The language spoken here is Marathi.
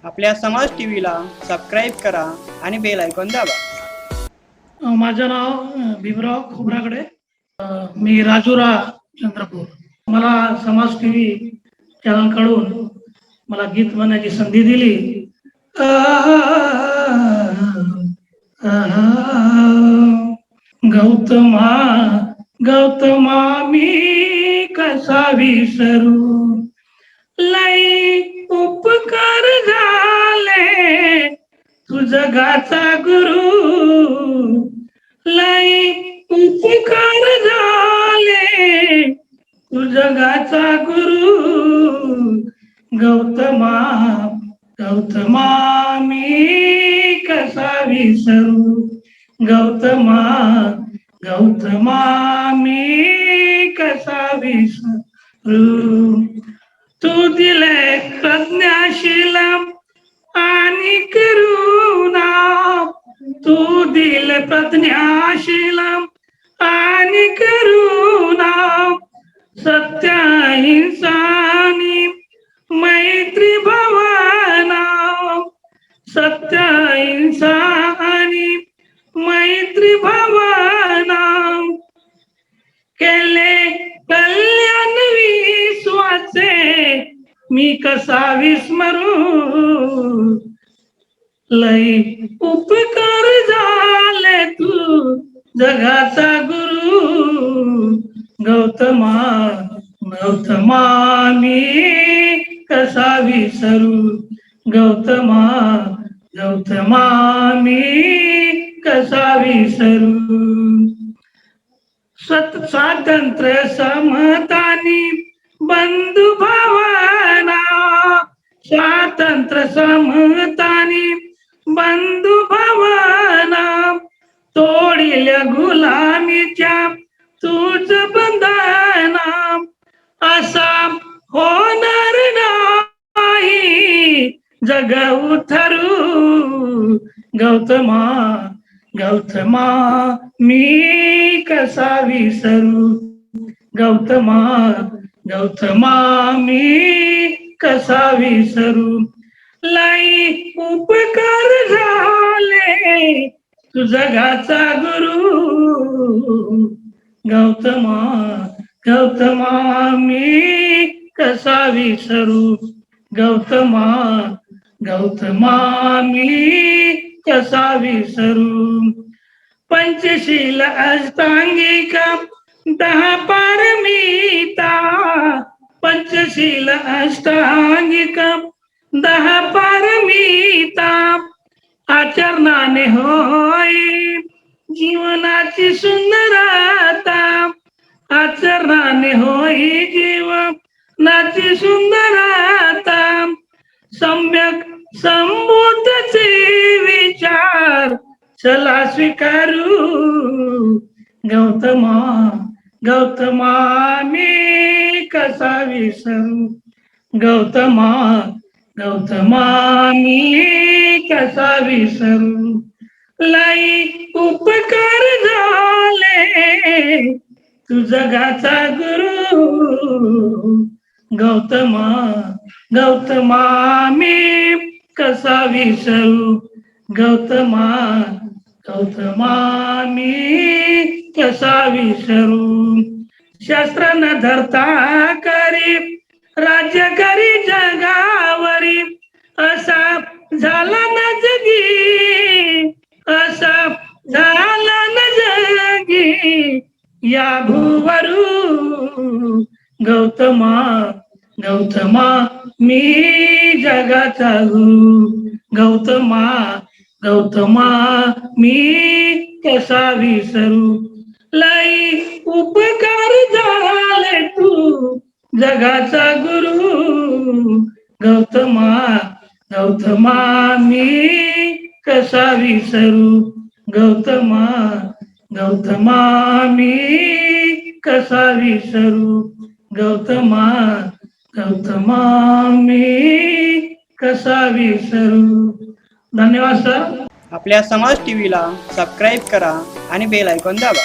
आपल्या समाज टीव्हीला सबस्क्राईब करा आणि बेल आयकॉन दाबा. माझं नाव भीमराव खोब्रागडे. मी राजुरा चंद्रपूर. मला समाज टीव्ही चॅनल कडून मला गीत म्हणण्याची संधी दिली. गौतमा गौतमा मी कसा विसरू, लई उपकार झाले तू जगाचा गुरु, लई उपकार झाले तू जगाचा गुरु. गौतमा गौतमा मी कसा विसरू, गौतमा गौतमा मी कसा विसरू. तू दिले प्रज्ञाशीला आणि करुणा, तू दिले प्रज्ञाशीला आणि करुणा. सत्य अहिंसानी मैत्री भावना, सत्य अहिंसा आणि मैत्री भावना. केले कल्याण विश्वाचे मी कसा विस्मरू, लई उपकार झाले तू जगाचा गुरु. गौतमा गौतमा मी कसा विसरू, गौतमा गौतमा मी कसा विसरू. स्वातंत्र्य समतानी बंधु भावना, स्वातंत्र्य समतानी बंधु भावना. तोडिल्या गुलामीच्या तूच बंधना, असा होणार नाही जग उथरू. गौतमा गौतमा मी कसा विसरू, गौतमा गौतमा मी कसा विसरू. लई उपकार झाले तू जगाचा गुरु. गौतमा गौतमा मी कसा विसरू, गौतमा गौतमा मी कसा विसरू. पंचशील अष्टांगिका 10 पारमिता, पंचशील अष्टांगिका 10 पारमिता. आचरणाने होई जीवनाची सुंदरता, आचरणाने होई जीवनाची सुंदरता. सम्यक संबुद्धचे विचार चला स्वीकारू. गौतमा गौतमा मी कसा विसरू, गौतमा गौतमा मी कसा विसरू. लई उपकार झाले तू जगाचा गुरु. गौतमा गौतमा मी कसा विसरू, गौतमा गौतमा मी कसा विसरू. शस्त्र न धरता करी राज्य करी जगावरी, असा झाला न जगी, असा झाला न जगी या भूवरू. गौतमा गौतमा मी जगाचा गुरु. गौतमा गौतमा मी कसा विसरू. लई उपकार झाले तू जगाचा गुरु. गौतमा गौतमा मी कसा विसरू, गौतमा गौतमा मी कसा विसरू. गौतमा गौतमा मी कसा विसरू. धन्यवाद सर. आपल्या समाज टीव्हीला सबस्क्राईब करा आणि बेल आयकॉन दाबा.